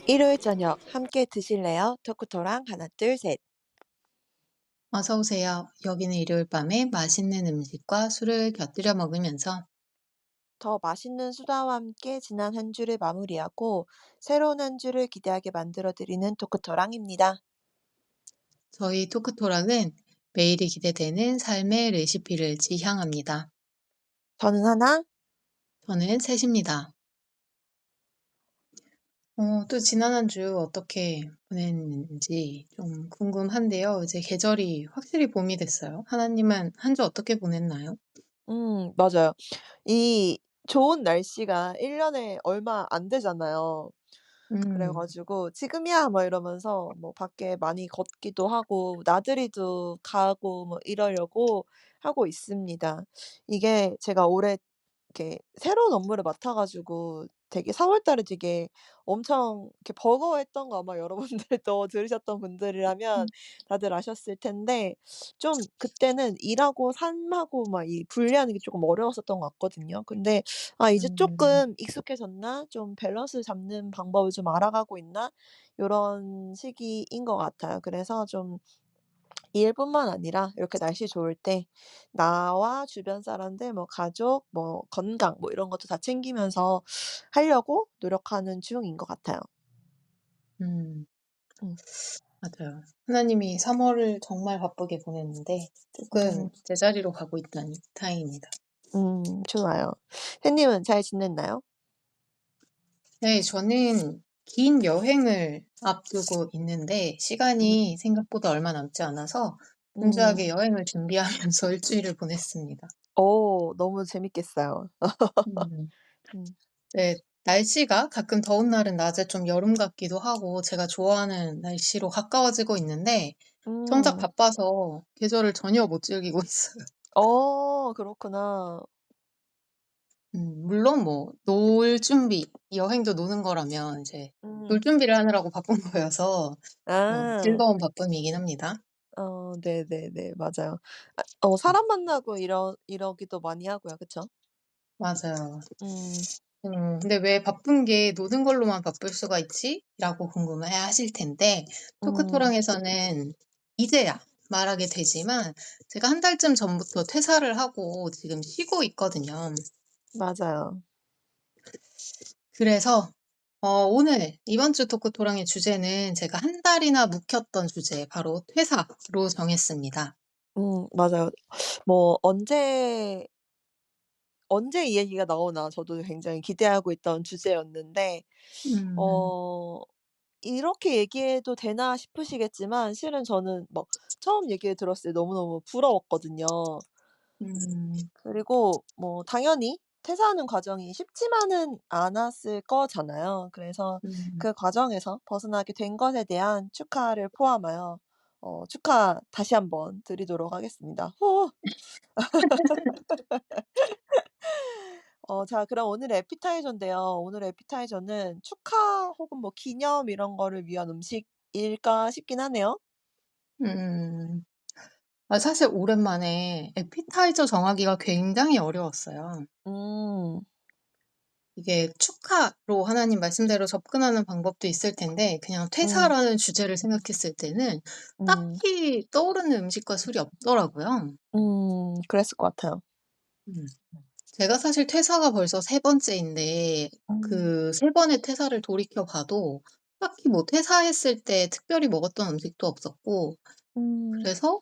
일요일 저녁 함께 드실래요? 토크토랑 하나 둘 셋. 어서 오세요. 여기는 일요일 밤에 맛있는 음식과 술을 곁들여 먹으면서 더 맛있는 수다와 함께 지난 한 주를 마무리하고 새로운 한 주를 기대하게 만들어 드리는 토크토랑입니다. 저희 토크토랑은 매일이 기대되는 삶의 레시피를 지향합니다. 저는 하나. 저는 셋입니다. 또 지난 한 주 어떻게 보냈는지 좀 궁금한데요. 이제 계절이 확실히 봄이 됐어요. 하나님은 한 주 어떻게 보냈나요? 맞아요. 이 좋은 날씨가 1 년에 얼마 안 되잖아요. 그래 음, 가지고 "지금이야." 뭐 이러면서 뭐 밖에 많이 걷기도 하고 나들이도 가고 뭐 이러려고 하고 있습니다. 이게 제가 올해 이렇게 새로운 업무를 맡아 가지고 되게 4월 달에 되게 엄청 이렇게 버거워했던 거 아마 여러분들도 들으셨던 분들이라면 음, 다들 아셨을 텐데, 좀 그때는 일하고 삶하고 막 이 분리하는 게 쪼끔 어려웠었던 것 같거든요. 근데 '아 이제 음, 쪼끔 익숙해졌나? 좀 밸런스를 잡는 방법을 좀 알아가고 있나?' 요런 시기인 것 같아요. 그래서 좀 일뿐만 아니라 이렇게 날씨 좋을 때 나와 주변 사람들 뭐 가족 뭐 건강 뭐 이런 것도 다 챙기면서 하려고 노력하는 중인 것 같아요. 음, 음. 맞아요. 하나님이 3월을 정말 바쁘게 보냈는데 조금 음. 제자리로 가고 있다니 다행입니다. 좋아요. 햇님은 잘 지냈나요? 네, 저는 긴 여행을 앞두고 있는데 음. 시간이 생각보다 얼마 남지 않아서 음. 분주하게 여행을 준비하면서 일주일을 보냈습니다. 너무 재밌겠어요. 음. 음. 네, 날씨가 가끔 더운 날은 낮에 좀 여름 같기도 하고 제가 좋아하는 날씨로 가까워지고 있는데 정작 음. 바빠서 계절을 전혀 못 즐기고 있어요. 그렇구나. 물론 뭐 놀 준비, 여행도 노는 거라면 이제 놀 음. 준비를 하느라고 바쁜 거여서 아. 즐거운 바쁨이긴 합니다. 네네네. 맞아요. 사람 만나고 이러기도 많이 하고요. 그쵸? 맞아요. 음. 근데 왜 바쁜 게 노는 걸로만 바쁠 수가 있지? 라고 궁금해 하실 텐데, 음. 토크토랑에서는 이제야 말하게 되지만, 제가 한 달쯤 전부터 퇴사를 하고 지금 쉬고 있거든요. 맞아요. 그래서, 오늘, 이번 주 토크토랑의 주제는 제가 한 달이나 묵혔던 주제, 바로 퇴사로 정했습니다. 맞아요. 뭐 언제 이 얘기가 나오나 저도 굉장히 기대하고 있던 주제였는데, 음, 어 이렇게 얘기해도 되나 싶으시겠지만 실은 저는 뭐 처음 얘기를 들었을 때 너무너무 부러웠거든요. 음, 그리고 뭐 당연히 퇴사하는 과정이 쉽지만은 않았을 거잖아요. 그래서 음. 그 과정에서 벗어나게 된 것에 대한 축하를 포함하여 축하 다시 한번 드리도록 하겠습니다. 후. 자, 그럼 오늘의 에피타이저인데요. 오늘의 에피타이저는 축하 혹은 뭐 기념 이런 거를 위한 음식일까 싶긴 하네요. 음. 사실 오랜만에 에피타이저 정하기가 굉장히 어려웠어요. 음. 이게 축하로 하나님 말씀대로 접근하는 방법도 있을 텐데 그냥 음. 퇴사라는 주제를 생각했을 때는 음. 딱히 떠오르는 음식과 술이 없더라고요. 그랬을 것 같아요. 음. 제가 사실 퇴사가 벌써 세 번째인데 음. 그 세 번의 퇴사를 돌이켜 봐도 딱히 뭐 퇴사했을 때 특별히 먹었던 음식도 없었고 음. 그래서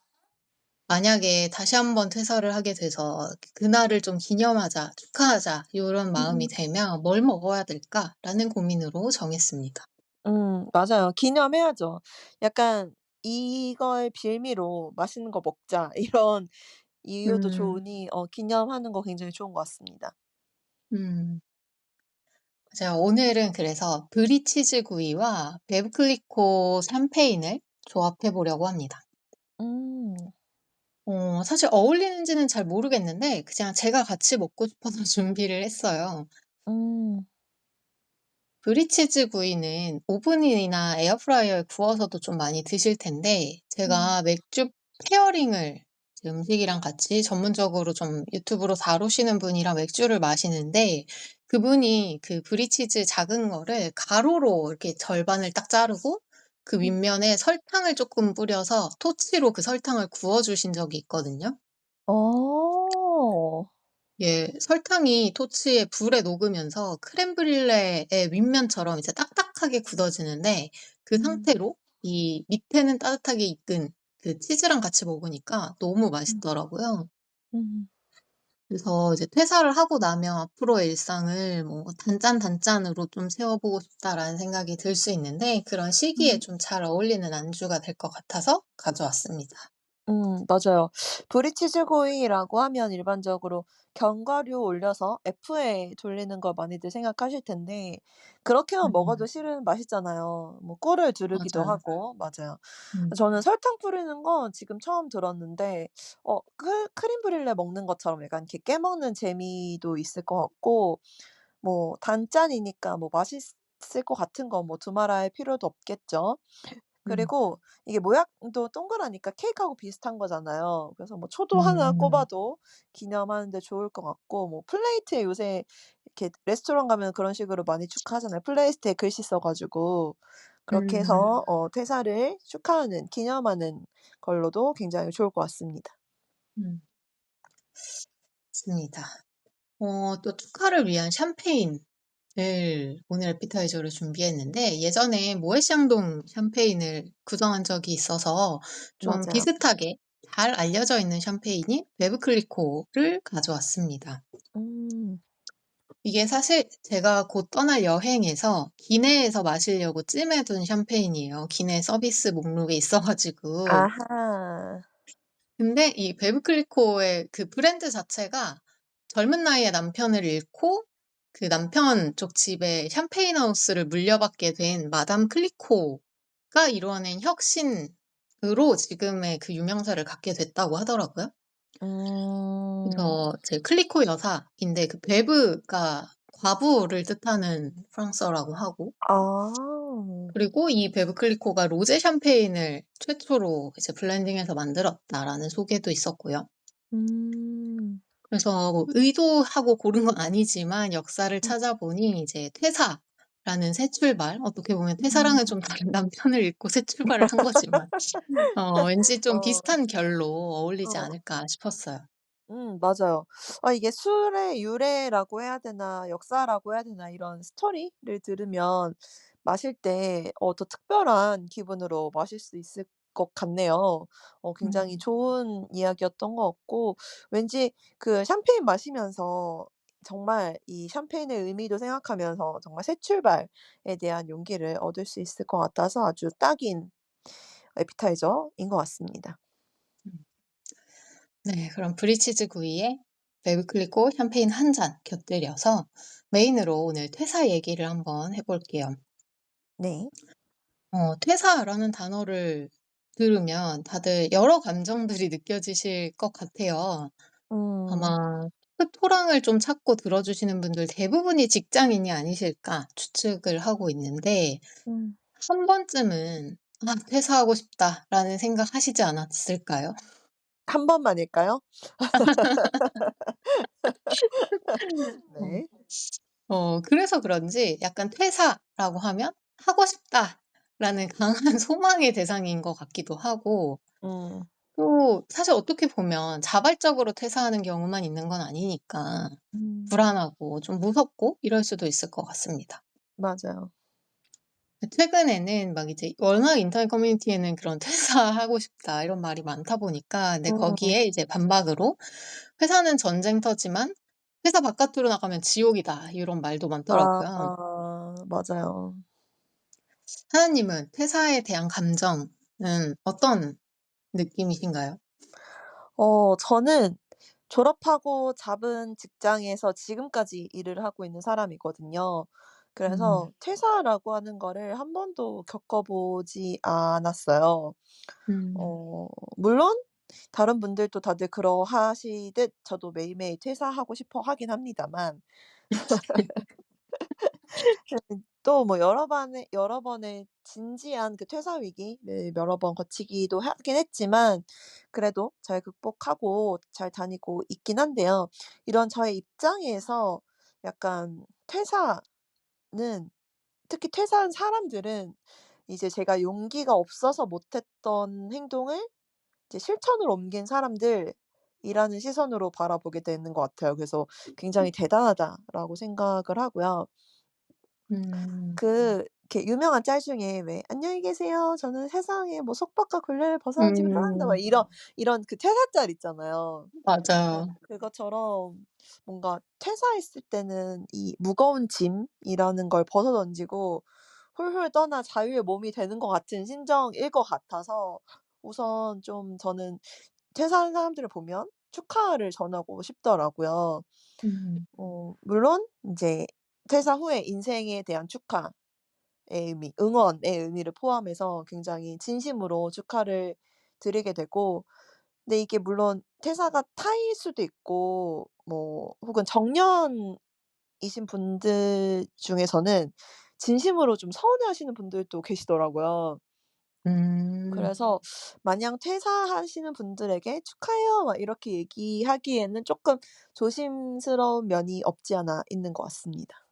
만약에 다시 한번 퇴사를 하게 돼서 '그날을 좀 기념하자. 축하하자.' 요런 마음이 음. 들면 '뭘 먹어야 될까?'라는 고민으로 정했습니다. 맞아요. 기념해야죠. 약간 이걸 빌미로 '맛있는 거 먹자.' 이런 이유도 음. 좋으니 기념하는 거 굉장히 좋은 것 같습니다. 음. 제가 오늘은 그래서 브리치즈 구이와 베브클리코 샴페인을 조합해 보려고 합니다. 음. 사실 어울리는지는 잘 모르겠는데 그냥 제가 같이 먹고 싶어서 준비를 했어요. 음. 브리치즈 구이는 오븐이나 에어프라이어에 구워서도 좀 많이 드실 텐데 음. 제가 맥주 페어링을 이제 음식이랑 같이 전문적으로 좀 유튜브로 다루시는 분이랑 맥주를 마시는데 그분이 그 브리치즈 작은 거를 가로로 이렇게 절반을 딱 자르고 그 음. 윗면에 설탕을 쪼끔 뿌려서 토치로 그 설탕을 구워 주신 적이 있거든요. 어. 예. 설탕이 토치에 불에 녹으면서 크렘 브듈레의 윗면처럼 이제 딱딱하게 굳어지는데 그 음. 상태로 이 밑에는 따뜻하게 익은 그 치즈랑 같이 먹으니까 너무 음. 맛있더라고요. 음. 그래서 이제 '퇴사를 하고 나면 앞으로의 일상을 뭐 단짠단짠으로 좀 채워보고 싶다.'라는 생각이 들 수 있는데 그런 시기에 음. 좀 잘 어울리는 안주가 될 것 같아서 가져왔습니다. 맞아요. 브리치즈구이라고 하면 일반적으로 견과류 올려서 F에 돌리는 걸 많이들 생각하실 텐데 그렇게만 먹어도 음. 실은 맛있잖아요. 뭐 꿀을 두르기도 맞아요. 하고. 맞아요. 음. 저는 설탕 뿌리는 건 지금 처음 들었는데 크림 브릴레 먹는 것처럼 약간 이렇게 깨먹는 재미도 있을 것 같고 뭐 단짠이니까 뭐 맛있을 것 같은 건 뭐 두말할 필요도 없겠죠. 음. 그리고 이게 모양도 동그라니까 케이크하고 비슷한 거잖아요. 그래서 뭐 초도 하나 음. 꼽아도 기념하는 데 좋을 것 같고 뭐 플레이트에 요새 이렇게 레스토랑 가면 그런 식으로 많이 축하하잖아요. 플레이트에 글씨 써 가지고 그렇게 음. 해서 퇴사를 축하하는 기념하는 걸로도 굉장히 좋을 것 같습니다. 음. 맞습니다. 또 축하를 위한 샴페인을 오늘 애피타이저로 준비했는데 예전에 모에샹동 샴페인을 구성한 적이 있어서 좀 맞아요. 비슷하게 잘 알려져 있는 샴페인인 베브 클리코를 가져왔습니다. 음. 이게 사실 제가 곧 떠날 여행에서 기내에서 마시려고 찜해 둔 샴페인이에요. 기내 서비스 목록에 있어 가지고. 아하. 근데 이 베브 클리코의 그 브랜드 자체가 젊은 나이에 남편을 잃고 그 남편 쪽 집에 샴페인 하우스를 물려받게 된 마담 클리코가 이뤄낸 혁신으로 지금의 그 유명세를 갖게 됐다고 하더라고요. 음. 그래서 이제 클리코 여사인데 그 베브가 과부를 뜻하는 프랑스어라고 하고 아. 그리고 이 베브 클리코가 로제 샴페인을 최초로 이제 블렌딩해서 만들었다라는 소개도 있었고요. 음. 그래서 뭐 의도하고 고른 건 아니지만 역사를 음. 찾아보니 이제 퇴사라는 새 출발, 어떻게 보면 음. 퇴사랑은 좀 다른 남편을 잃고 새 출발을 한 거지만 왠지 좀 어. 비슷한 결로 어울리지 어. 않을까 싶었어요. 맞아요. 이게 술의 유래라고 해야 되나 역사라고 해야 되나 이런 스토리를 들으면 마실 때 더 특별한 기분으로 마실 수 있을 것 같네요. 굉장히 음. 좋은 이야기였던 것 같고 왠지 그 샴페인 마시면서 정말 이 샴페인의 의미도 생각하면서 정말 새 출발에 대한 용기를 얻을 수 있을 것 같아서 아주 딱인 애피타이저인 것 같습니다. 음. 네. 그럼 브리치즈 구이에 베이클리코 샴페인 한 잔 곁들여서 메인으로 오늘 퇴사 얘기를 한번 해 볼게요. 네. 퇴사라는 단어를 들으면 다들 여러 감정들이 느껴지실 것 같아요. 음. 아마 그 토랑을 좀 찾고 들어주시는 분들 대부분이 직장인이 아니실까 추측을 하고 있는데 음. 한 번쯤은 '아 퇴사하고 싶다.'라는 생각 하시지 않았을까요? 한 번만일까요? 어. 네. 그래서 그런지 약간 퇴사라고 하면 '하고 싶다.'라는 강한 소망의 대상인 것 같기도 하고 음. 또 사실 어떻게 보면 자발적으로 퇴사하는 경우만 있는 건 아니니까 음. 불안하고 좀 무섭고 이럴 수도 있을 것 같습니다. 맞아요. 최근에는 막 이제 워낙 인터넷 커뮤니티에는 그런 "퇴사하고 싶다." 이런 말이 많다 보니까 근데 음. 거기에 이제 반박으로 "회사는 전쟁터지만 회사 바깥으로 나가면 지옥이다." 이런 말도 많더라고요. 맞아요. 하나님은 퇴사에 대한 감정은 어떤 느낌이신가요? 저는 졸업하고 잡은 직장에서 지금까지 일을 하고 있는 사람이거든요. 그래서 음. 퇴사라고 하는 거를 한 번도 겪어 보지 않았어요. 음. 어 물론 다른 분들도 다들 그러하시듯 저도 매일매일 퇴사하고 싶어 하긴 합니다만 또 뭐 여러 번의 진지한 그 퇴사 위기를 여러 번 거치기도 하긴 했지만 그래도 잘 극복하고 잘 다니고 있긴 한데요. 이런 저의 입장에서 약간 퇴사는 특히 퇴사한 사람들은 이제 제가 용기가 없어서 못 했던 행동을 이제 실천으로 옮긴 사람들이라는 시선으로 바라보게 되는 것 같아요. 그래서 굉장히 대단하다라고 생각을 하고요. 음. 이렇게 유명한 짤 중에 왜 "안녕히 계세요. 저는 세상의 뭐 속박과 굴레를 벗어난 지금 떠납니다." 막 음. 이런 그 퇴사 짤 있잖아요. 맞아요. 그것처럼 뭔가 퇴사했을 때는 이 무거운 짐이라는 걸 벗어던지고 훌훌 떠나 자유의 몸이 되는 것 같은 심정일 것 같아서 우선 좀 저는 퇴사한 사람들을 보면 축하를 전하고 싶더라고요. 음. 물론 인제 퇴사 후에 인생에 대한 축하의 의미, 응원의 의미를 포함해서 굉장히 진심으로 축하를 드리게 되고, 근데 이게 물론 퇴사가 타일 수도 있고 뭐 혹은 정년이신 분들 중에서는 진심으로 좀 서운해하시는 분들도 계시더라고요. 음. 그래서 마냥 퇴사하시는 분들에게 "축하해요." 막 이렇게 얘기하기에는 쪼끔 조심스러운 면이 없지 않아 있는 것 같습니다.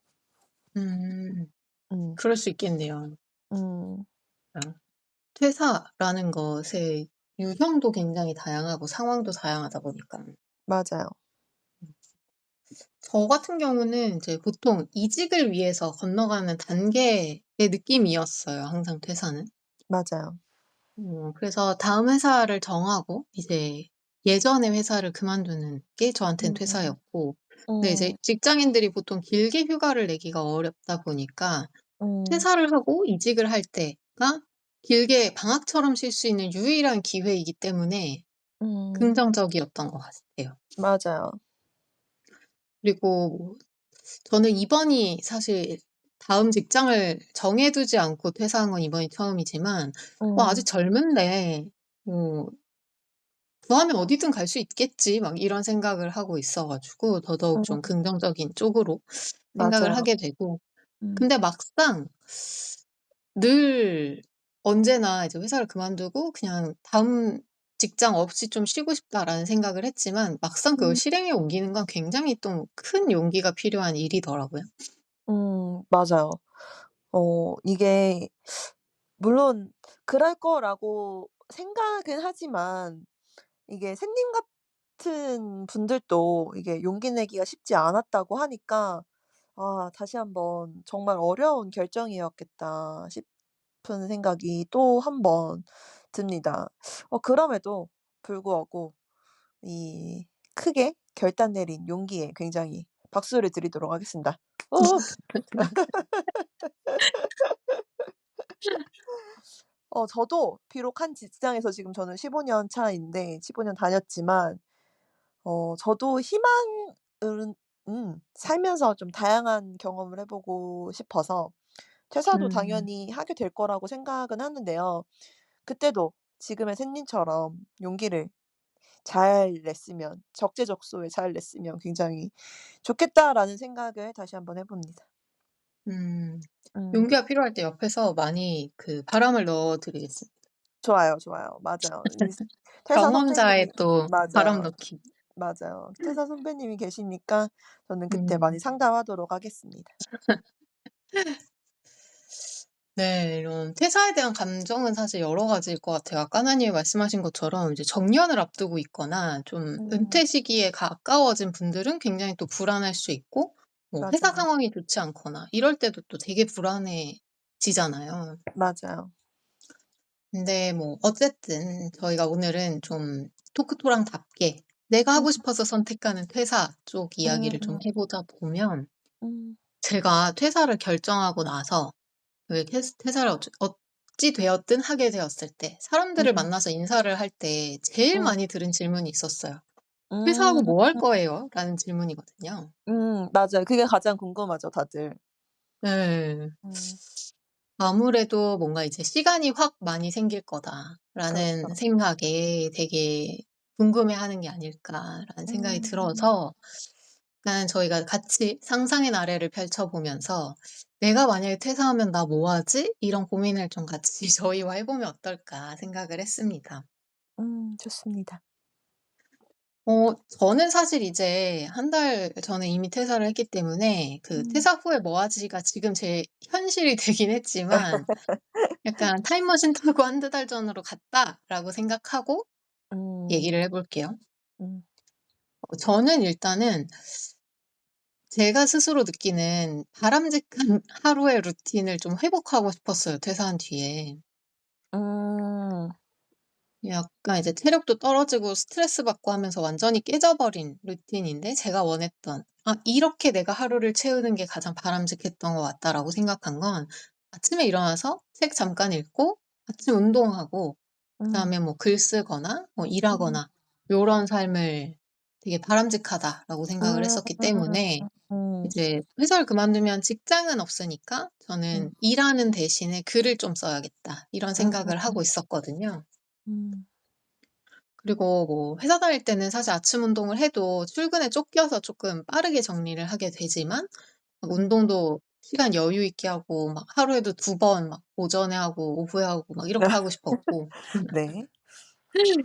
음. 음. 그럴 수 있겠네요. 음. 퇴사라는 것의 유형도 굉장히 다양하고 상황도 다양하다 보니까. 맞아요. 저 같은 경우는 이제 보통 이직을 위해서 건너가는 단계의 느낌이었어요, 항상 퇴사는. 맞아요. 그래서 다음 회사를 정하고 이제 예전의 회사를 그만두는 게 저한테는 음. 퇴사였고, 근데 이제 음. 직장인들이 보통 길게 휴가를 내기가 어렵다 보니까 음. 퇴사를 하고 이직을 할 때가 길게 방학처럼 쉴 수 있는 유일한 기회이기 때문에 음. 긍정적이었던 것 같아요. 맞아요. 그리고 뭐 저는 이번이 사실 다음 직장을 정해 두지 않고 퇴사한 건 이번이 처음이지만 아직 음. 젊은데 뭐 '구하면 어디든 갈 수 있겠지.' 막 이런 생각을 하고 있어 가지고 더더욱 좀 음. 긍정적인 쪽으로 생각을 맞아요. 하게 되고, 음. 근데 막상 늘 언제나 이제 회사를 그만두고 그냥 '다음 직장 없이 좀 쉬고 싶다.'라는 생각을 했지만 막상 그걸 음. 실행에 옮기는 건 굉장히 또 큰 용기가 필요한 일이더라고요. 맞아요. 이게 물론 그럴 거라고 생각은 하지만 이게 샌님 같은 분들도 이게 용기 내기가 쉽지 않았다고 하니까 '아 다시 한번 정말 어려운 결정이었겠다.' 싶은 생각이 또 한 번 듭니다. 그럼에도 불구하고 이 크게 결단 내린 용기에 굉장히 박수를 드리도록 하겠습니다. 어. 저도 비록 한 직장에서 지금 저는 15년 차인데 15년 다녔지만 저도 희망은 살면서 좀 다양한 경험을 해 보고 싶어서 퇴사도 음. 당연히 하게 될 거라고 생각은 하는데요. 그때도 지금의 샌님처럼 용기를 잘 냈으면, 적재적소에 잘 냈으면 굉장히 좋겠다라는 생각을 다시 한번 해 봅니다. 음. 음. 용기가 필요할 때 옆에서 많이 그 바람을 넣어 드리겠습니다. 좋아요, 좋아요. 맞아요. 퇴사 경험자의 선배님이 또 바람 맞아요. 넣기. 맞아요. 퇴사 선배님이 계시니까 저는 그때 음. 많이 상담하도록 하겠습니다. 네. 이런 퇴사에 대한 감정은 사실 여러 가지일 것 같아요. 아까 하나님이 말씀하신 것처럼 이제 정년을 앞두고 있거나 좀 음. 은퇴 시기에 가까워진 분들은 굉장히 또 불안할 수 있고, 뭐 회사 맞아요. 상황이 좋지 않거나 이럴 때도 또 되게 불안해지잖아요. 맞아요. 근데 뭐 어쨌든 저희가 오늘은 좀 토크토랑답게 내가 음. 하고 싶어서 선택하는 퇴사 쪽 이야기를 좀 음음. 해 보다 보면, 음. 제가 퇴사를 결정하고 나서 그 퇴사를 어찌 되었든 하게 되었을 때 사람들을 음. 만나서 인사를 할 때 제일 음. 많이 들은 질문이 있었어요. "퇴사하고 음. 뭐 할 거예요?" 라는 질문이거든요. 맞아요. 그게 가장 궁금하죠 다들. 네. 음. 아무래도 뭔가 이제 '시간이 확 많이 생길 그렇죠. 거다.'라는 생각에 되게 궁금해하는 게 아닐까라는 생각이 음. 들어서, 약간 저희가 같이 상상의 나래를 펼쳐 보면서 '내가 만약에 퇴사하면 나 뭐 하지?' 이런 고민을 좀 같이 저희와 해 보면 어떨까 생각을 했습니다. 좋습니다. 저는 사실 이제 한 달 전에 이미 퇴사를 했기 때문에 그 음. 퇴사 후에 뭐 하지가 지금 제 현실이 되긴 했지만 약간 '타임머신 타고 한두 달 전으로 갔다.'라고 생각하고 음. 얘기를 해 볼게요. 음. 저는 일단은 제가 스스로 느끼는 바람직한 하루의 루틴을 좀 회복하고 싶었어요, 퇴사한 뒤에. 음. 약간 이제 체력도 떨어지고 스트레스 받고 하면서 완전히 깨져버린 루틴인데 제가 원했던 '아 이렇게 내가 하루를 채우는 게 가장 바람직했던 것 같다.'라고 생각한 건 아침에 일어나서 책 잠깐 읽고 아침 운동하고 음. 그다음에 뭐 글 쓰거나 뭐 음. 일하거나 요런 삶을 되게 '바람직하다.'라고 생각을 음. 했었기 때문에 음. 이제 회사를 그만두면 직장은 없으니까 음. 저는 '일하는 대신에 글을 좀 써야겠다.' 이런 생각을 음. 하고 있었거든요. 음. 그리고 뭐 회사 다닐 때는 사실 아침 운동을 해도 출근에 쫓겨서 쪼끔 빠르게 정리를 하게 되지만 막 음. 운동도 시간 여유 있게 하고 막 하루에도 2번 막 오전에 하고 오후에 하고 막 이렇게 하고 싶었고 네.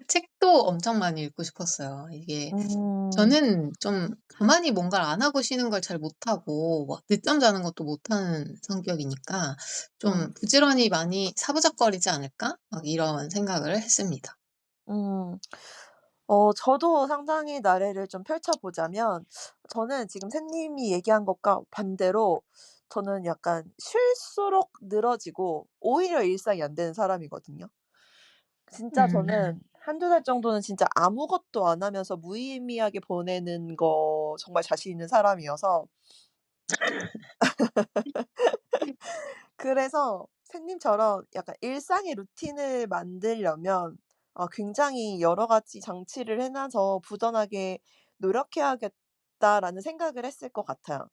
책도 엄청 많이 읽고 싶었어요. 이게 음. 저는 좀 가만히 뭔가를 안 하고 쉬는 걸 잘 못하고 막 늦잠 자는 것도 못하는 성격이니까 음. 좀 '부지런히 많이 사부작거리지 않을까?' 막 이런 생각을 했습니다. 음. 저도 상상의 나래를 좀 펼쳐 보자면 저는 지금 샌님이 얘기한 것과 반대로 저는 약간 쉴수록 늘어지고 오히려 일상이 안 되는 사람이거든요. 진짜 음. 저는 한두 달 정도는 진짜 아무것도 안 하면서 무의미하게 보내는 거 정말 자신 있는 사람이어서 그래서 샌님처럼 약간 일상의 루틴을 만들려면 굉장히 여러 가지 장치를 해 놔서 부단하게 노력해야겠다라는 생각을 했을 것 같아요.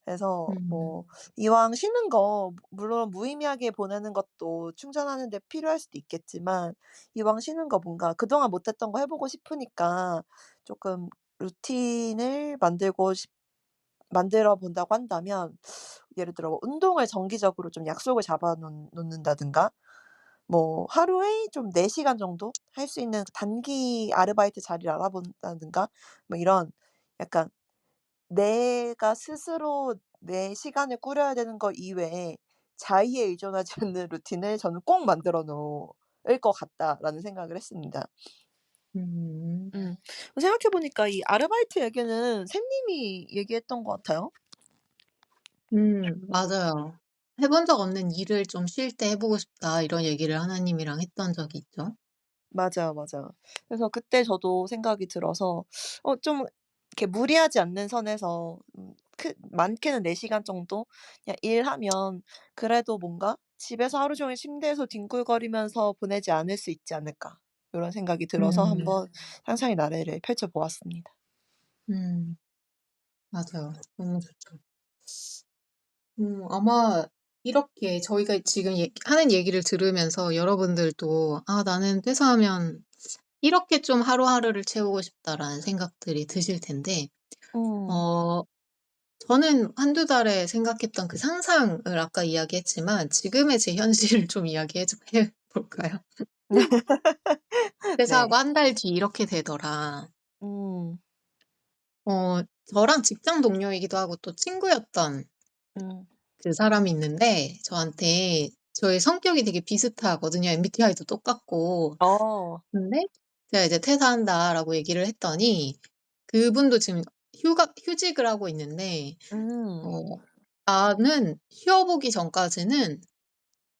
그래서 음. 뭐 이왕 쉬는 거 물론 무의미하게 보내는 것도 충전하는 데 필요할 수도 있겠지만 이왕 쉬는 거 뭔가 그동안 못 했던 거 해 보고 싶으니까 쪼끔 루틴을 만들어 본다고 한다면 예를 들어 뭐 운동을 정기적으로 좀 약속을 잡아 놓는다든가 뭐 하루에 좀 4 시간 정도 할 수 있는 단기 아르바이트 자리를 알아본다든가 뭐 이런 약간 내가 스스로 내 시간을 꾸려야 되는 거 이외에 자의에 의존하지 않는 루틴을 저는 꼭 만들어 놓을 것 같다라는 생각을 했습니다. 음. 음. 생각해 보니까 이 아르바이트 얘기는 샘님이 얘기했던 것 같아요. 맞아요. "해본 적 없는 일을 좀 쉴 때 해 보고 싶다." 이런 얘기를 하나님이랑 했던 적이 있죠. 맞아요, 맞아요. 그래서 그때 저도 생각이 들어서 좀 이렇게 무리하지 않는 선에서 많게는 4 시간 정도 그냥 일하면 그래도 뭔가 '집에서 하루 종일 침대에서 뒹굴거리면서 보내지 않을 수 있지 않을까.' 요런 생각이 들어서 음. 한번 상상의 나래를 펼쳐 보았습니다. 음. 맞아요. 너무 좋죠. 아마 이렇게 저희가 지금 하는 얘기를 들으면서 여러분들도 '아 나는 퇴사하면 이렇게 좀 하루하루를 채우고 싶다.'라는 생각들이 드실 텐데 음. 어 저는 한두 달에 생각했던 그 상상을 아까 이야기했지만 지금의 제 현실을 좀 해 볼까요? 네. 퇴사하고 한 달 뒤 이렇게 되더라. 음. 저랑 직장 동료이기도 하고 또 친구였던 음. 그 사람이 있는데 저한테 저의 성격이 되게 비슷하거든요. MBTI도 똑같고. 어. 근데 제가 이제 "퇴사한다."라고 얘기를 했더니 그분도 지금 휴직을 하고 있는데 음. 어 "나는 쉬어 보기 전까지는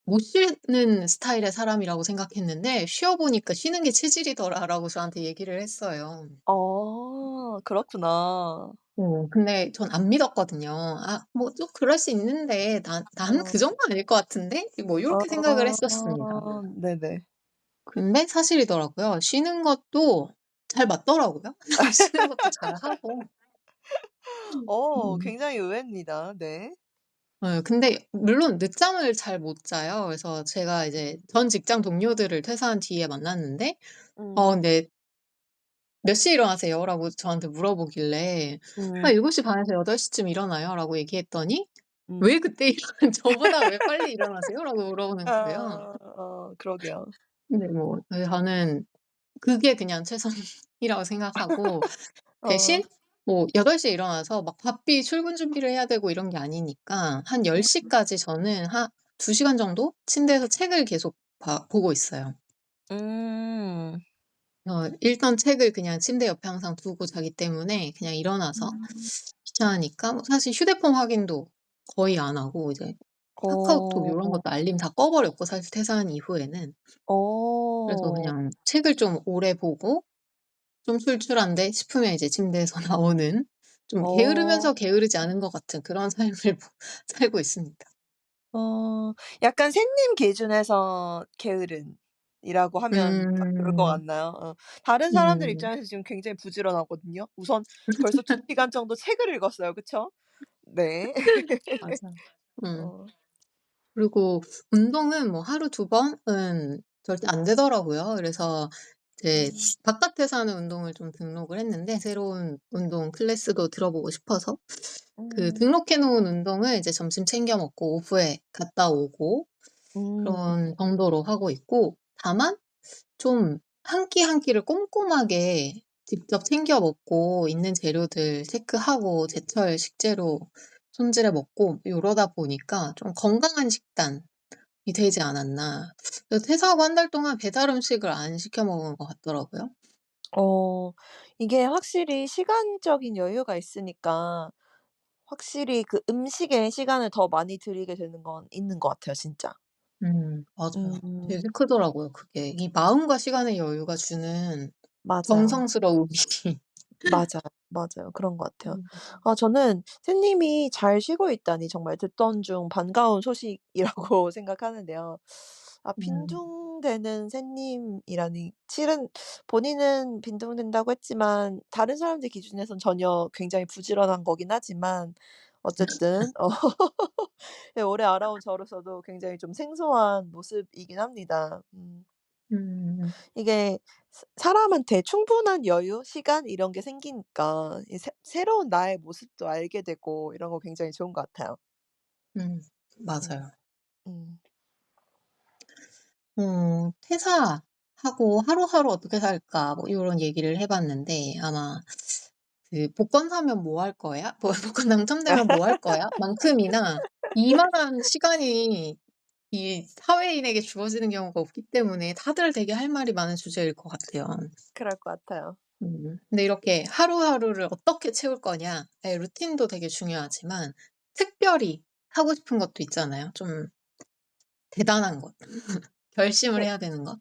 못 쉬는 스타일의 사람이라고 생각했는데 쉬어 보니까 쉬는 게 체질이더라."라고 저한테 얘기를 했어요. 그렇구나. 근데 전 안 믿었거든요. '아 뭐 좀 그럴 수 있는데 나는 어. 그 정도는 아닐 것 같은데?' 뭐 요렇게 생각을 했었습니다. 네네. 근데 사실이더라고요. 쉬는 것도 잘 맞더라고요. 쉬는 것도 잘하고. 음. 굉장히 의외입니다. 네. 근데 물론 늦잠을 잘 못 자요. 그래서 제가 이제 전 직장 동료들을 퇴사한 뒤에 만났는데 음. 근데 "몇 시에 일어나세요?"라고 저한테 물어보길래 "한 음. 7시 반에서 8시쯤 일어나요."라고 얘기했더니 음. "왜 그때 저보다 왜 빨리 일어나세요?"라고 물어보는 거예요. 그러게요. 근데 뭐 저는 그게 그냥 최선 이라고 생각하고 어. 대신 뭐 8시에 일어나서 막 바삐 출근 준비를 해야 되고 이런 게 아니니까 한 10 음. 시까지 저는 한 2 시간 정도 침대에서 책을 계속 보고 있어요. 음. 읽던 책을 그냥 침대 옆에 항상 두고 자기 때문에 그냥 일어나서 음. 귀찮으니까 뭐 사실 휴대폰 확인도 거의 안 하고 이제 카카오톡 요런 어. 것도 알림 다 꺼 버렸고 사실 퇴사한 이후에는. 그래서 어. 그냥 책을 좀 오래 보고 좀 출출한데 싶으면 이제 침대에서 나오는 좀 어. 게으르면서 게으르지 않은 것 같은 그런 삶을 살고 있습니다. 어. 약간 샌님 기준에서 게으름이라고 하면 딱 그럴 것 음. 같나요? 다른 사람들 음. 입장에서 지금 굉장히 부지런하거든요. 우선 벌써 2 시간 정도 책을 읽었어요. 그쵸? 네. 맞아요. 음. 어. 그리고 운동은 뭐 하루 2 번은 절대 안 되더라고요. 그래서 이제 음. 바깥에서 하는 운동을 좀 등록을 했는데 새로운 운동 클래스도 들어보고 싶어서 그 음. 등록해 놓은 운동을 이제 점심 챙겨 먹고 오후에 갔다 오고 음. 그런 정도로 하고 있고 다만 좀 한 끼 한 끼를 꼼꼼하게 직접 챙겨 먹고 있는 재료들 체크하고 제철 식재료 손질해 먹고 요러다 보니까 좀 건강한 식단이 되지 않았나. 그래서 퇴사하고 1달 동안 배달 음식을 안 시켜 먹은 것 같더라고요. 어. 이게 확실히 시간적인 여유가 있으니까 확실히 그 음식에 시간을 더 많이 들이게 되는 건 있는 것 같아요 진짜. 맞아요. 음. 되게 크더라고요 그게. 이 마음과 시간의 여유가 주는 맞아요. 정성스러움이. 맞아요. 맞아요. 그런 것 같아요. 음. 저는 샌님이 잘 쉬고 있다니 정말 듣던 중 반가운 소식이라고 생각하는데요. 음. 빈둥대는 샌님이라니 실은 본인은 빈둥댄다고 했지만 다른 사람들 기준에선 전혀 굉장히 부지런한 거긴 하지만 어쨌든 예 오래 알아온 저로서도 굉장히 좀 생소한 모습이긴 합니다. 음. 이게 사람한테 충분한 여유, 시간 이런 게 생기니까 이 새로운 나의 모습도 알게 되고 이런 거 굉장히 좋은 것 같아요. 음. 음. 맞아요. 음. 퇴사하고 하루하루 어떻게 살까 뭐 요런 얘기를 해 봤는데 아마 그 "복권 사면 뭐 할 거야?" 뭐 "복권 당첨되면 뭐 할 거야?" 만큼이나 이만한 시간이 이 사회인에게 주어지는 경우가 없기 때문에 다들 되게 할 말이 많은 주제일 것 같아요. 그럴 것 같아요. 근데 이렇게 하루하루를 어떻게 채울 거냐의 루틴도 되게 중요하지만 특별히 하고 싶은 것도 있잖아요. 좀 대단한 것. 결심을 네. 해야 되는 것.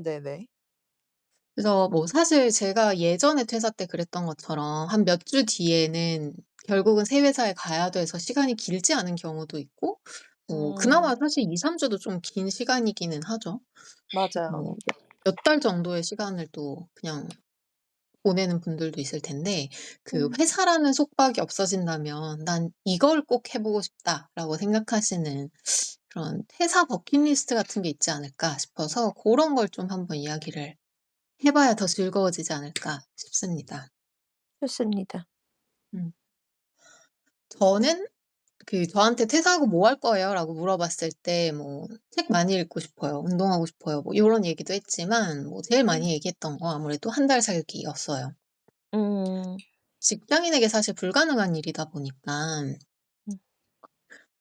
네네. 그래서 뭐 사실 제가 예전에 퇴사 때 그랬던 것처럼 한 몇 주 뒤에는 결국은 새 회사에 가야 돼서 시간이 길지 않은 경우도 있고 음 그나마 사실 2-3 주도 좀 긴 시간이기는 하죠. 맞아요. 뭐 몇 달 정도의 시간을 또 그냥 보내는 분들도 있을 텐데 그 음 회사라는 속박이 없어진다면 '난 이걸 꼭 해 보고 싶다.'라고 생각하시는 그런 퇴사 버킷리스트 같은 게 있지 않을까 싶어서 고런 걸 좀 한번 이야기를 해 봐야 더 즐거워지지 않을까 싶습니다. 좋습니다. 음. 저는 저한테 "퇴사하고 뭐 할 거예요?"라고 물어봤을 때 뭐 "책 많이 읽고 싶어요. 운동하고 싶어요." 뭐 요런 얘기도 했지만 뭐 제일 음. 많이 얘기했던 거 아무래도 1달 살기였어요. 음. 직장인에게 사실 불가능한 일이다 보니까 음.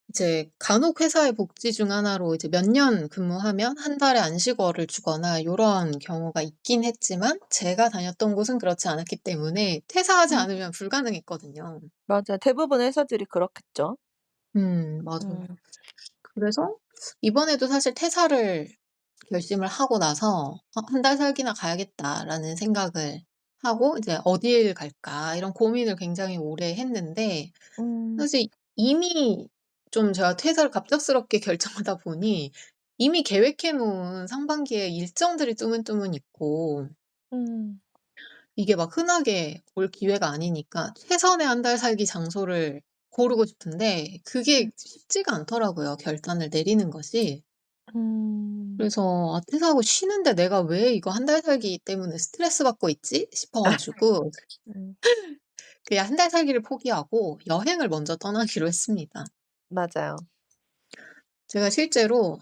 이제 간혹 회사의 복지 중 하나로 이제 몇 년 근무하면 1달에 안식어를 주거나 요런 경우가 있긴 했지만 제가 다녔던 곳은 그렇지 않았기 때문에 퇴사하지 음. 않으면 불가능했거든요. 맞아요. 대부분의 회사들이 그렇겠죠. 맞아요. 음. 그래서 이번에도 사실 퇴사를 결심을 하고 나서 '한 달 살기나 가야겠다.'라는 생각을 하고 이제 '어딜 갈까?' 이런 고민을 굉장히 오래 했는데 음. 사실 이미 좀 제가 퇴사를 갑작스럽게 결정하다 보니 이미 계획해 놓은 상반기에 일정들이 뜨문뜨문 있고 음. 이게 막 흔하게 올 기회가 아니니까 최선의 1달 살기 장소를 고르고 싶은데 그게 음. 쉽지가 않더라고요, 결단을 내리는 것이. 음. 그래서 '아 퇴사하고 쉬는데 내가 왜 이거 1달 살기 때문에 스트레스 받고 있지?' 싶어 가지고 음. 그냥 1달 살기를 포기하고 여행을 먼저 떠나기로 했습니다. 맞아요. 제가 실제로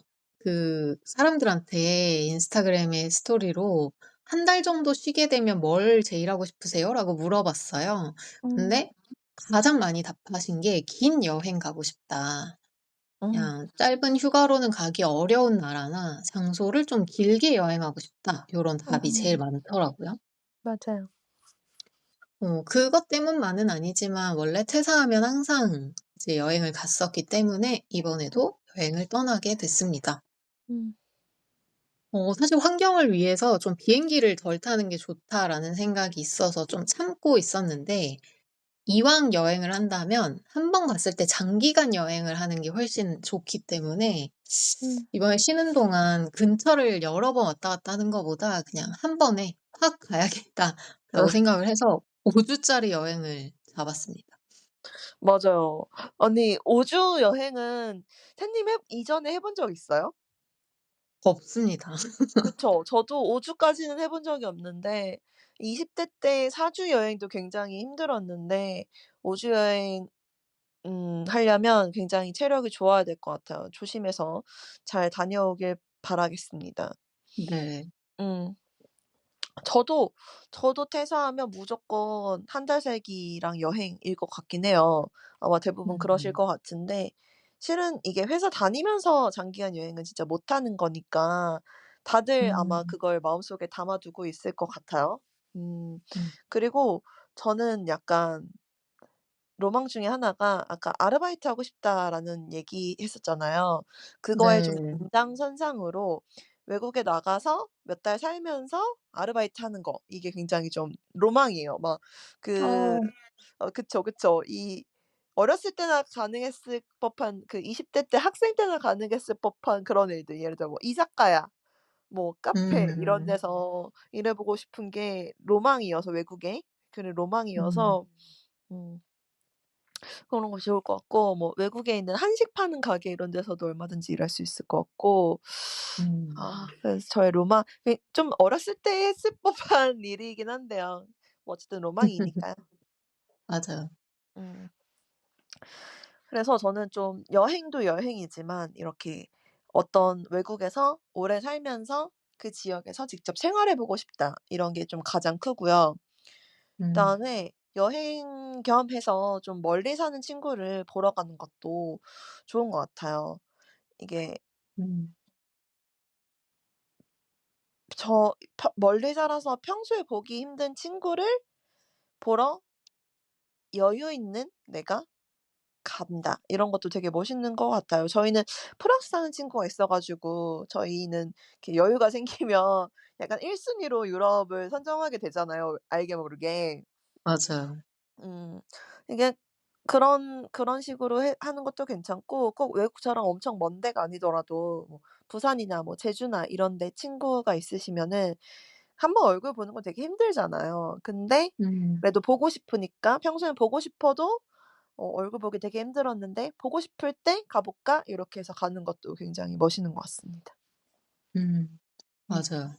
사람들한테 인스타그램에 스토리로 "한 달 정도 쉬게 되면 뭘 제일 하고 싶으세요?"라고 물어봤어요. 음. 근데 가장 많이 답하신 게 "긴 여행 가고 싶다." 음. 그냥 "짧은 휴가로는 가기 어려운 나라나 장소를 좀 길게 여행하고 싶다." 요런 답이 제일 음. 많더라고요. 맞아요. 그것 때문만은 아니지만 원래 퇴사하면 항상 이제 여행을 갔었기 때문에 이번에도 여행을 떠나게 됐습니다. 음. 사실 '환경을 위해서 좀 비행기를 덜 타는 게 좋다.'라는 생각이 있어서 좀 참고 있었는데 이왕 여행을 한다면 한 번 갔을 때 장기간 여행을 하는 게 훨씬 좋기 때문에 음. 이번에 쉬는 동안 근처를 여러 번 왔다 갔다 하는 것보다 그냥 '한 번에 확 가야겠다.'라고 생각을 해서 5 주짜리 여행을 잡았습니다. 맞아요. 아니 5주 여행은 님 이전에 해본 적 있어요? 없습니다. 그쵸. 저도 5 주까지는 해본 적이 없는데 20대 때 4주 여행도 굉장히 힘들었는데 5주 여행 하려면 굉장히 체력이 좋아야 될 것 같아요. 조심해서 잘 다녀오길 바라겠습니다. 네. 음. 저도 퇴사하면 무조건 한 달 살기랑 여행일 것 같긴 해요. 아마 대부분 그러실 음. 것 같은데 실은 이게 회사 다니면서 장기간 여행은 진짜 못 하는 거니까 다들 아마 음. 그걸 마음속에 담아 두고 있을 것 같아요. 음. 음. 그리고 저는 약간 로망 중에 하나가 아까 "아르바이트 하고 싶다."라는 얘기했었잖아요. 그거에 좀 네. 연장선상으로 외국에 나가서 몇 달 살면서 아르바이트 하는 거 이게 굉장히 좀 로망이에요. 막 그 어. 그쵸, 그쵸. 이 어렸을 때나 가능했을 법한 그 20대 때 학생 때나 가능했을 법한 그런 일들 예를 들어 뭐 이자카야 뭐 카페 이런 음. 데서 일해 보고 싶은 게 로망이어서 외국에. 음. 로망이어서 음 그런 거 좋을 것 같고 뭐 외국에 있는 한식 파는 가게 이런 데서도 얼마든지 일할 수 있을 것 같고 음. 그래서 저의 로망 좀 어렸을 때 했을 법한 일이긴 한데요. 뭐 어쨌든 로망이니까요. 맞아요. 음. 그래서 저는 좀 여행도 여행이지만 이렇게 어떤 외국에서 오래 살면서 그 지역에서 직접 생활해 보고 싶다 이런 게 좀 가장 크고요. 음. 그다음에 여행 겸 해서 좀 멀리 사는 친구를 보러 가는 것도 좋은 것 같아요. 이게 음. 멀리 살아서 평소에 보기 힘든 친구를 보러 여유 있는 내가 간다. 이런 것도 되게 멋있는 것 같아요. 저희는 프랑스 사는 친구가 있어 가지고 저희는 이렇게 여유가 생기면 약간 1 순위로 유럽을 선정하게 되잖아요, 알게 모르게. 맞아요. 음. 이게 그런 식으로 하는 것도 괜찮고 꼭 외국처럼 엄청 먼 데가 아니더라도 뭐 부산이나 뭐 제주나 이런 데 친구가 있으시면은 한 번 얼굴 보는 건 되게 힘들잖아요. 근데 음. 그래도 보고 싶으니까 평소엔 보고 싶어도 얼굴 보기 되게 힘들었는데 '보고 싶을 때 가 볼까?' 이렇게 해서 가는 것도 굉장히 멋있는 것 같습니다. 음. 음. 맞아요.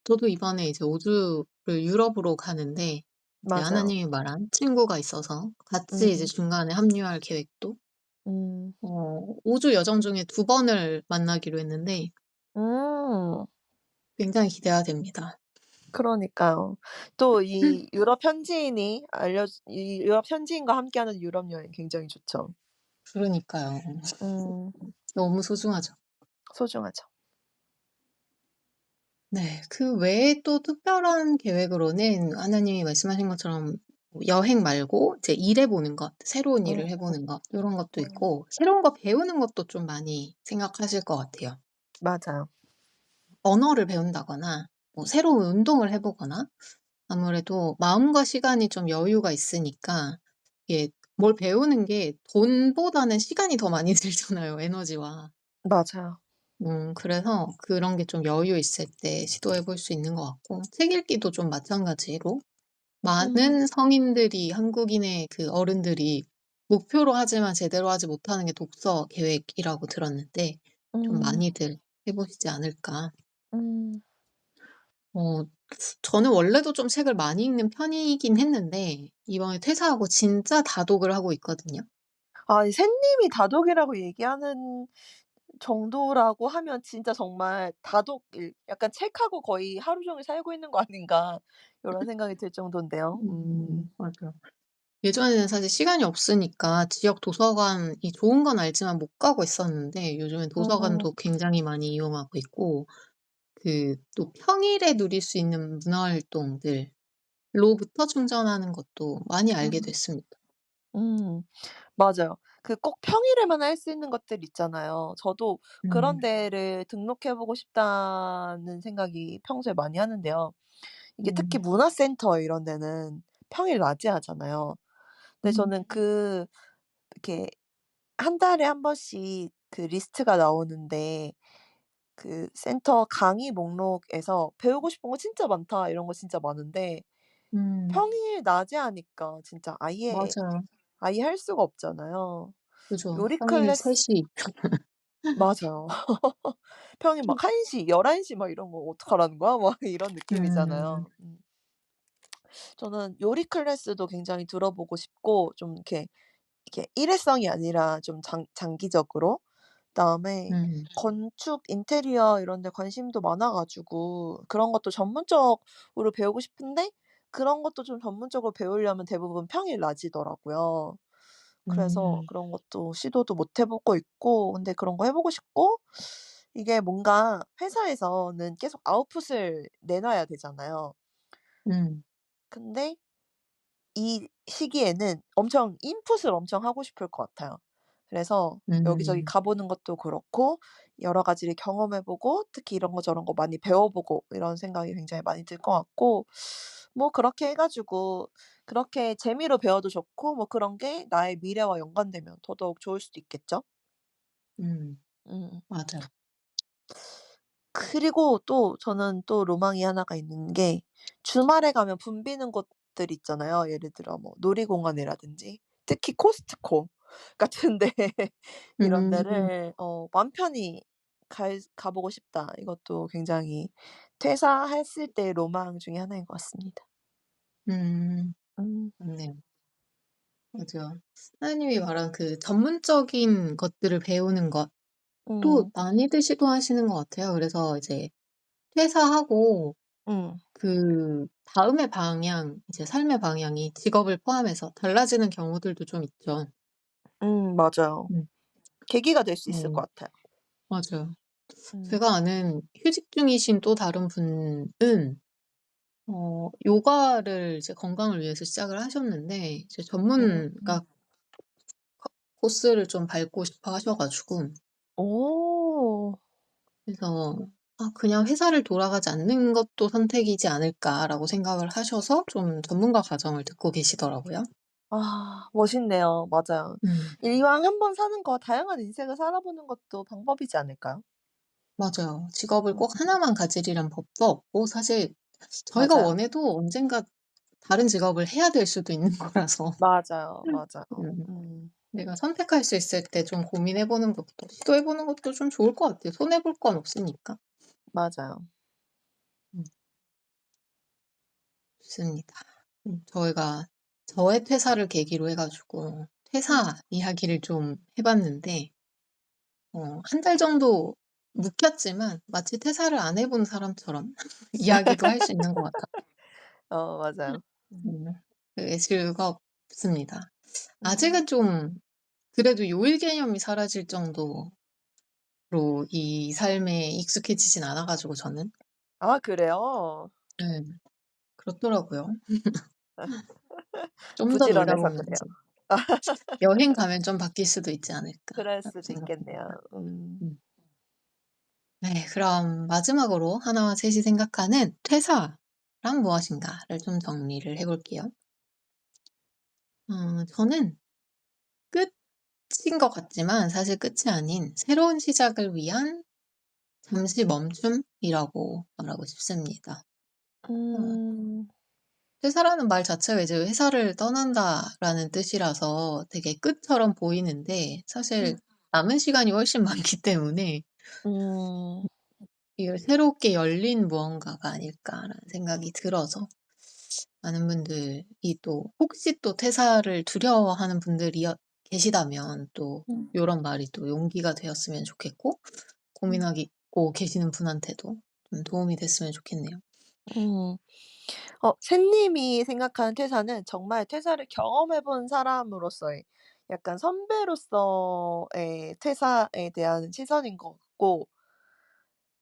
저도 이번에 이제 5 주를 유럽으로 가는데 이제 맞아요. 하나님이 말한 친구가 있어서 같이 이제 음. 중간에 합류할 계획도 음. 5주 여정 중에 2 번을 만나기로 했는데 음. 굉장히 기대가 됩니다. 그러니까요. 또 이 유럽 현지인과 함께하는 유럽 여행 굉장히 좋죠. 그러니까요. 음. 너무 소중하죠. 소중하죠. 네. 그 외에 또 특별한 계획으로는 하나님이 말씀하신 것처럼 뭐 여행 말고 이제 일해 보는 것, 새로운 음. 일을 해 보는 것 요런 것도 음. 있고 새로운 거 배우는 것도 좀 많이 생각하실 것 같아요. 맞아요. 언어를 배운다거나 뭐 새로운 운동을 해 보거나 아무래도 마음과 시간이 좀 여유가 있으니까 이게 뭘 배우는 게 돈보다는 시간이 더 많이 들잖아요, 에너지와. 맞아요. 그래서 그런 게 좀 여유 있을 때 시도해 볼 수 있는 것 같고 책 읽기도 좀 마찬가지로 음. 많은 성인들이 한국인의 그 어른들이 목표로 하지만 제대로 하지 못하는 게 독서 계획이라고 들었는데 좀 음. 많이들 해 보시지 않을까. 음. 어 저는 원래도 좀 책을 많이 읽는 편이긴 했는데 이번에 퇴사하고 진짜 다독을 하고 있거든요. 아 이 샌님이 다독이라고 얘기하는 정도라고 하면 진짜 정말 다독일 약간 책하고 거의 하루 종일 살고 있는 거 아닌가 요런 생각이 들 정도인데요. 맞아요. 예전에는 사실 시간이 없으니까 지역 도서관이 좋은 건 알지만 못 가고 있었는데 요즘엔 음. 도서관도 굉장히 많이 이용하고 있고 또 평일에 누릴 수 있는 문화활동들로부터 충전하는 것도 많이 알게 음. 됐습니다. 음. 맞아요. 그 꼭 평일에만 할 수 있는 것들 있잖아요. 저도 음. 그런 데를 등록해 보고 싶다는 생각이 평소에 많이 하는데요. 이게 특히 음. 문화센터 이런 데는 평일 낮에 하잖아요. 근데 음. 저는 이렇게 한 달에 한 번씩 그 리스트가 나오는데 그 센터 강의 목록에서 "배우고 싶은 거 진짜 많다." 이런 거 진짜 많은데 음. 평일 낮에 하니까 진짜 맞아요. 아예 할 수가 없잖아요. 그죠. 요리 평일 3 클래스 시. 맞아요. 평일 막 1 시, 11시 막 이런 거 "어떡하라는 거야?" 막 이런 음. 느낌이잖아요. 저는 요리 클래스도 굉장히 들어보고 싶고 좀 이렇게 일회성이 아니라 좀 장기적으로 그다음에 음. 건축, 인테리어 이런 데 관심도 많아 가지고 그런 것도 전문적으로 배우고 싶은데 그런 것도 좀 전문적으로 배우려면 대부분 평일 낮이더라고요. 그래서 음. 그런 것도 시도도 못 해 보고 있고 근데 그런 거 해 보고 싶고 이게 뭔가 회사에서는 계속 아웃풋을 내놔야 되잖아요. 음. 근데 이 시기에는 엄청 인풋을 엄청 하고 싶을 것 같아요. 그래서 여기저기 음. 가 보는 것도 그렇고 여러 가지를 경험해 보고 특히 이런 거 저런 거 많이 배워 보고 이런 생각이 굉장히 많이 들 것 같고 뭐 그렇게 해 가지고 그렇게 재미로 배워도 좋고 뭐 그런 게 나의 미래와 연관되면 더더욱 좋을 수도 있겠죠? 음. 음. 맞아요. 그리고 또 저는 또 로망이 하나가 있는 게 주말에 가면 붐비는 곳들 있잖아요. 예를 들어 뭐 놀이공원이라든지 특히 코스트코 같은 데 이런 음. 데를 맘 편히 가 보고 싶다. 이것도 굉장히 퇴사했을 때의 로망 중에 하나인 것 같습니다. 음. 음. 맞네요. 맞아요. 하나님이 말한 전문적인 것들을 배우는 것도 음. 많이들 시도하시는 것 같아요. 그래서 이제 퇴사하고 음. 다음의 방향, 이제 삶의 방향이 직업을 포함해서 달라지는 경우들도 좀 있죠. 맞아요. 음. 계기가 될 수 있을 어 것 같아요. 맞아요. 음. 제가 아는 휴직 중이신 또 다른 분은 요가를 이제 건강을 위해서 시작을 하셨는데 이제 음. 전문가 코스를 좀 밟고 싶어 하셔 가지고 오. 그래서 '아 그냥 회사를 돌아가지 않는 것도 선택이지 않을까.'라고 생각을 하셔서 좀 전문가 과정을 듣고 계시더라고요. 아 멋있네요. 맞아요. 음. 이왕 한 번 사는 거 다양한 인생을 살아보는 것도 방법이지 않을까요? 맞아요. 직업을 음 꼭 하나만 가지리란 법도 없고 사실 저희가 맞아요. 원해도 언젠가 다른 직업을 해야 될 수도 있는 거라서 맞아요, 맞아요. 음 음 내가 선택할 수 있을 때 좀 고민해 보는 것도 시도해 보는 것도 좀 좋을 것 같아요. 손해 볼 건 없으니까. 맞아요. 음 좋습니다. 저희가 저의 퇴사를 계기로 해 가지고 음. 퇴사 이야기를 좀 해 봤는데 한 달 정도 묵혔지만 마치 퇴사를 안 해본 사람처럼 이야기도 할 수 있는 것 같아요. 맞아요. 음. 되게 즐겁습니다. 음. 아직은 좀 그래도 요일 개념이 사라질 정도로 이 삶에 익숙해지진 않아 가지고 저는. 아 그래요? 네. 그렇더라고요. 좀 더 놀다 부지런해서 보면 그래요. 이제 '여행 가면 좀 바뀔 수도 있지 그럴 않을까.'라고 수도 있겠네요. 생각합니다. 음. 네. 그럼 마지막으로 하나와 셋이 생각하는 '퇴사란 무엇인가.'를 좀 정리를 해 볼게요. 저는 끝인 것 같지만 사실 끝이 아닌 새로운 시작을 위한 잠시 멈춤이라고 말하고 싶습니다. 어 음. 퇴사라는 말 자체가 이제 '회사를 떠난다.'라는 뜻이라서 되게 끝처럼 보이는데 사실 음. 남은 시간이 훨씬 많기 때문에 음. 이게 '새롭게 열린 무언가가 아닐까.'라는 생각이 들어서 많은 분들이 또 혹시 또 퇴사를 두려워하는 분들이 계시다면 또 음. 요런 말이 또 용기가 되었으면 좋겠고 음. 고민하고 계시는 분한테도 좀 도움이 됐으면 좋겠네요. 음. 샌님이 생각하는 퇴사는 정말 퇴사를 경험해 본 사람으로서의 약간 선배로서의 퇴사에 대한 시선인 것 같고,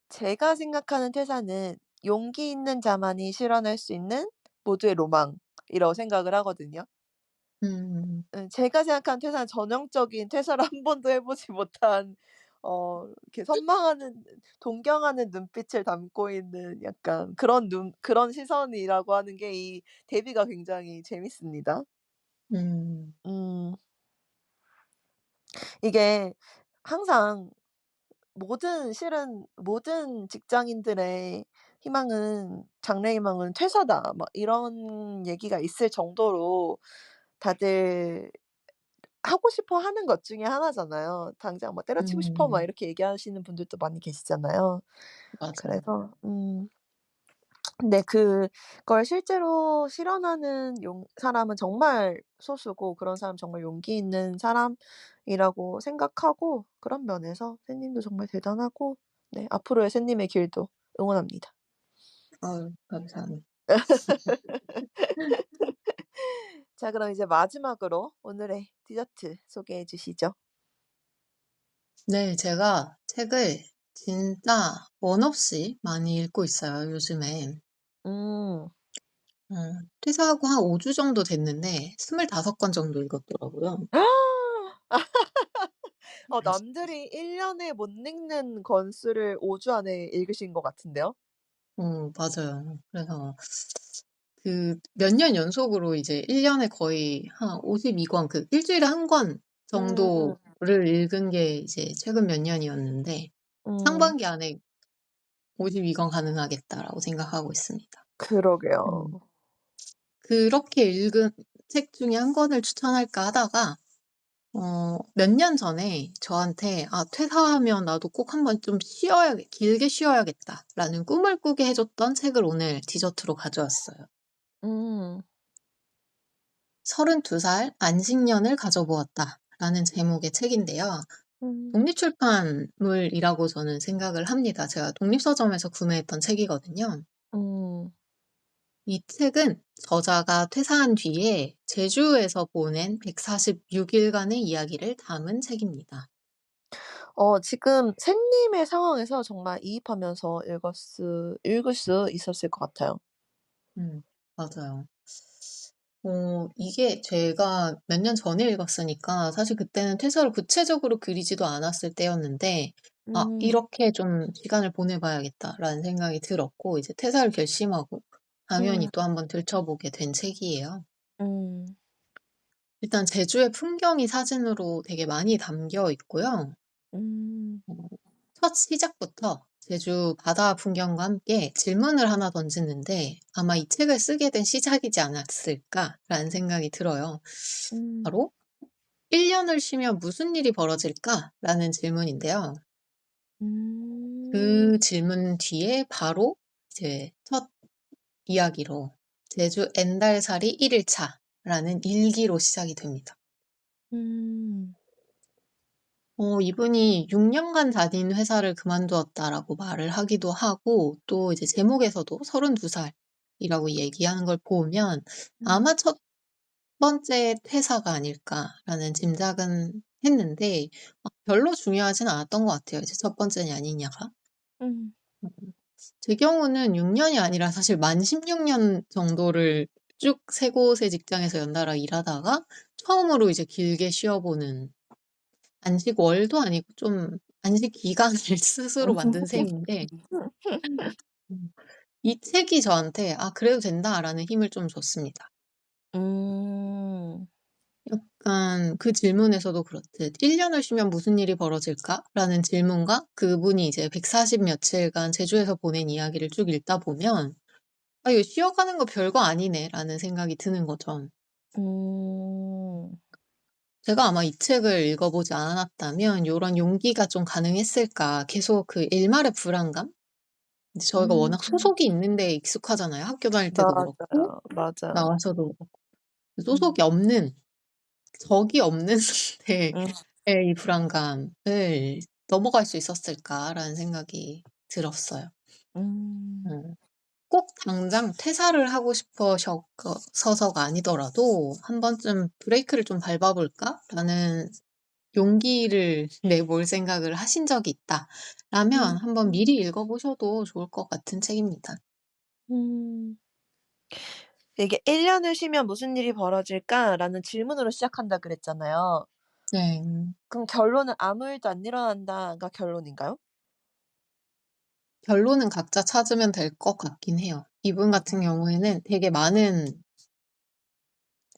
제가 생각하는 퇴사는 용기 있는 자만이 실현할 수 있는 모두의 로망이라고 생각을 하거든요. 음. 제가 생각하는 퇴사는 전형적인 퇴사를 한 번도 해 보지 못한, 이렇게 선망하는 동경하는 눈빛을 담고 있는 약간 그런 시선이라고 하는 게 이 대비가 굉장히 재밌습니다. 음. 음. 이게 항상 실은 모든 직장인들의 희망은 장래희망은 퇴사다, 막 이런 얘기가 있을 정도로 다들 하고 싶어 하는 것 중에 하나잖아요. 당장 뭐 "때려치고 싶어." 막 음. 이렇게 얘기하시는 분들도 많이 계시잖아요. 맞아요. 그래서 근데 그걸 실제로 실현하는 사람은 정말 소수고, 그런 사람 정말 용기 있는 사람이라고 생각하고, 그런 면에서 샌님도 정말 대단하고, 네, 앞으로의 샌님의 길도 응원합니다. 아유 감사합니다. 자, 그럼 이제 마지막으로 오늘의 디저트 소개해 주시죠. 네. 제가 책을 진짜 원 없이 많이 읽고 있어요 요즘에. 음. 어 퇴사하고 한 5주 정도 됐는데 25권 정도 읽었더라고요. 남들이 1 년에 못 읽는 권수를 5주 안에 읽으신 것 같은데요? 맞아요. 그래서 그 몇 년 연속으로 이제 1 년에 거의 한 52권 일 주일에 한 권 음. 정도를 읽은 게 이제 최근 몇 년이었는데 음. '상반기 안에 52권 가능하겠다.'라고 생각하고 있습니다. 그러게요. 음. 그렇게 읽은 책 중에 한 권을 추천할까 하다가 몇 년 전에 저한테 "아 퇴사하면 나도 꼭 한번 좀 길게 쉬어야겠다."라는 꿈을 꾸게 해 줬던 책을 오늘 디저트로 가져왔어요. 음. 32살 안식년을 가져보았다라는 제목의 책인데요. 음. 독립출판물이라고 저는 생각을 합니다. 제가 독립서점에서 구매했던 책이거든요. 음. 이 책은 저자가 퇴사한 뒤에 제주에서 보낸 146 일간의 이야기를 담은 책입니다. 지금 샌님의 상황에서 정말 이입하면서 읽을 수 있었을 것 같아요. 음 맞아요. 이게 제가 몇 년 전에 읽었으니까 사실 그때는 퇴사를 구체적으로 그리지도 않았을 때였는데 '아 음. 이렇게 좀 시간을 보내 봐야겠다.'라는 생각이 들었고 이제 퇴사를 결심하고 당연히 음. 또 한번 들춰보게 된 책이에요. 음. 일단 제주의 풍경이 사진으로 되게 많이 담겨 있고요. 음. 어 첫 시작부터 제주 바다 풍경과 함께 질문을 하나 던지는데 '아마 이 책을 쓰게 된 시작이지 않았을까.'라는 생각이 들어요. 음. 바로 "1 년을 쉬면 무슨 일이 벌어질까?"라는 질문인데요. 음. 그 질문 뒤에 바로 이제 첫 이야기로 제주 엔달살이 1 일차라는 일기로 시작이 됩니다. 음. 이분이 "6 년간 다닌 회사를 그만두었다."라고 말을 하기도 하고 또 이제 제목에서도 32 살이라고 얘기하는 걸 보면 음. 아마 '첫 번째 퇴사가 아닐까.'라는 짐작은 했는데 별로 중요하진 않았던 것 같아요, 이제 첫 번째냐 아니냐가. 음. 음 제 경우는 6 년이 아니라 사실 만 16년 정도를 쭉 세 곳의 직장에서 연달아 일하다가 처음으로 이제 길게 쉬어 보는 안식월도 아니고 좀 안식 기간을 스스로 만든 셈인데 음 이 책이 저한테 '아 그래도 된다.'라는 힘을 좀 줬습니다. 음. 약간 그 질문에서도 그렇듯 "1 년을 쉬면 무슨 일이 벌어질까?"라는 질문과 그분이 이제 140 며칠간 제주에서 보낸 이야기를 쭉 읽다 보면 '아 이거 쉬어가는 거 별거 아니네.'라는 생각이 드는 거죠. 음. 제가 아마 이 책을 읽어보지 않았다면 요런 용기가 좀 가능했을까. 계속 그 일말의 불안감? 이제 저희가 음. 워낙 소속이 있는 데에 익숙하잖아요. 학교 다닐 때도 그렇고 맞아요, 맞아요. 나와서도 그렇고. 소속이 없는 적이 없는 상태의 음. 이 불안감을 넘어갈 수 있었을까라는 생각이 들었어요. 음. 음. 꼭 당장 퇴사를 하고 싶어서가 아니더라도 '한 번쯤 브레이크를 좀 밟아 볼까?'라는 용기를 내볼 생각을 하신 적이 있다라면 한번 음. 미리 읽어 보셔도 좋을 것 같은 책입니다. 음. 이게 "1 년을 쉬면 무슨 일이 벌어질까?"라는 질문으로 시작한다 그랬잖아요. 네. 그럼 결론은 "아무 일도 안 일어난다."가 결론인가요? 결론은 각자 찾으면 될 것 같긴 해요. 이분 같은 경우에는 되게 많은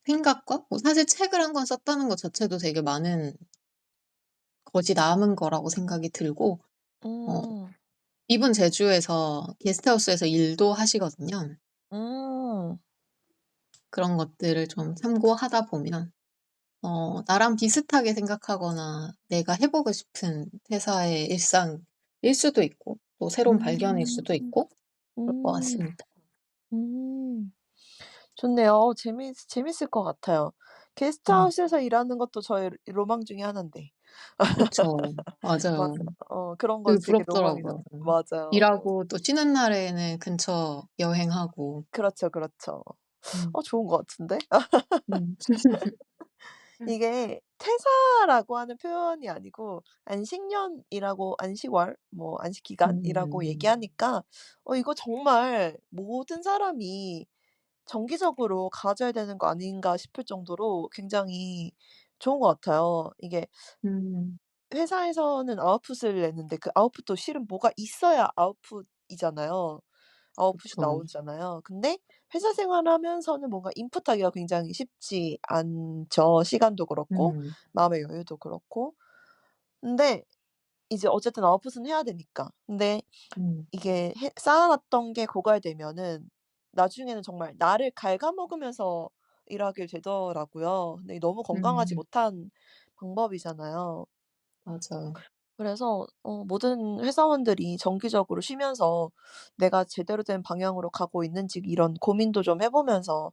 생각과 사실 책을 한 권 썼다는 것 자체도 되게 많은 것이 남은 거라고 생각이 들고 어 음. 이분 제주에서 게스트하우스에서 일도 하시거든요. 음. 그런 것들을 좀 참고하다 보면 나랑 비슷하게 생각하거나 내가 해 보고 싶은 퇴사의 일상일 수도 있고 또 새로운 발견일 음. 수도 있고 그럴 것 음. 같습니다. 음. 좋네요. 재밌을 것 같아요. 음. 게스트하우스에서 일하는 것도 저의 로망 중에 하나인데. 그쵸. 맞아. 맞아요. 그런 거 되게 되게 로망이다. 부럽더라고요. 맞아요. 일하고 또 쉬는 날에는 근처 여행하고. 그렇죠, 그렇죠. 음. 좋은 것 같은데? 음. 이게 퇴사라고 하는 표현이 아니고 안식년이라고 안식월 뭐 안식기간이라고 음. 얘기하니까 이거 정말 모든 사람이 정기적으로 가져야 되는 거 아닌가 싶을 정도로 굉장히 좋은 것 같아요. 이게 음. 회사에서는 아웃풋을 내는데 그 아웃풋도 실은 뭐가 있어야 아웃풋이잖아요. 아웃풋이 그쵸. 나오잖아요. 근데 회사 생활을 하면서는 뭔가 인풋하기가 굉장히 쉽지 않죠. 시간도 그렇고 음. 마음의 여유도 그렇고. 근데 이제 어쨌든 아웃풋은 해야 되니까. 근데 음. 이게 쌓아 놨던 게 고갈되면은 나중에는 정말 나를 갉아먹으면서 일하게 되더라고요. 근데 너무 건강하지 음. 못한 방법이잖아요. 맞아요. 그래서 모든 회사원들이 정기적으로 쉬면서 내가 제대로 된 방향으로 가고 있는지 이런 고민도 좀 해 보면서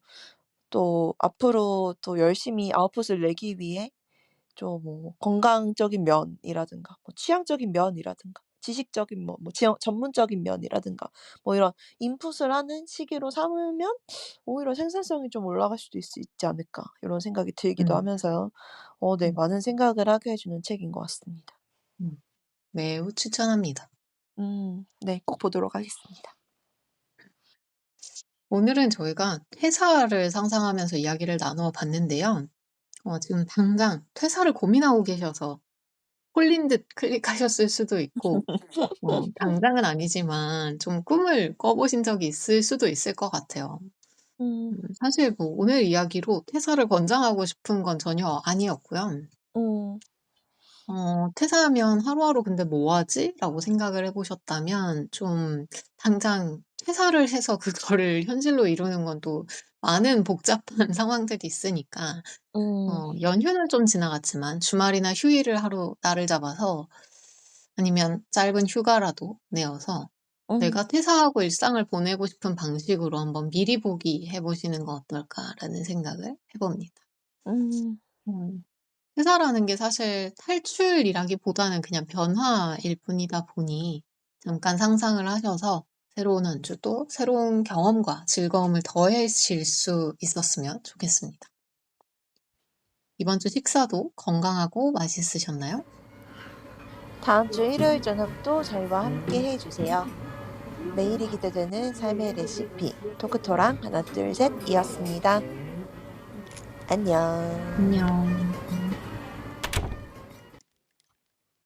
또 앞으로 또 열심히 아웃풋을 내기 위해 좀 뭐 건강적인 면이라든가 뭐 취향적인 면이라든가 지식적인 전문적인 면이라든가 뭐 이런 인풋을 하는 시기로 삼으면 오히려 생산성이 좀 올라갈 수도 있지 않을까 이런 생각이 들기도 음. 하면서요. 네, 음. 많은 생각을 하게 해 주는 책인 것 같습니다. 음. 매우 추천합니다. 네. 꼭 보도록 하겠습니다. 오늘은 저희가 퇴사를 상상하면서 이야기를 나누어 봤는데요. 지금 당장 퇴사를 고민하고 계셔서 홀린 듯 클릭하셨을 수도 있고 당장은 아니지만 좀 꿈을 꿔 보신 적이 있을 수도 있을 것 같아요. 음. 사실 뭐 오늘 이야기로 퇴사를 권장하고 싶은 건 전혀 아니었고요. 음. '퇴사하면 하루하루 근데 뭐 하지?'라고 생각을 해 보셨다면 좀 당장 퇴사를 해서 그거를 현실로 이루는 건 또 많은 복잡한 상황들이 있으니까 음. 연휴는 좀 지나갔지만 주말이나 휴일을 하루 날을 잡아서 아니면 짧은 휴가라도 내어서 음. '내가 퇴사하고 일상을 보내고 싶은 방식으로 한번 미리 보기 해 보시는 건 어떨까.'라는 생각을 해 봅니다. 음. 음. 회사라는 게 사실 탈출이라기보다는 그냥 변화일 뿐이다 보니 잠깐 상상을 하셔서 새로운 한 주 또 새로운 경험과 즐거움을 더하실 수 있었으면 좋겠습니다. 이번 주 식사도 건강하고 맛있으셨나요? 다음 주 일요일 저녁도 저희와 함께 해 주세요. 매일이 기대되는 삶의 레시피 토크토랑 하나 둘 셋 이었습니다. 안녕. 안녕.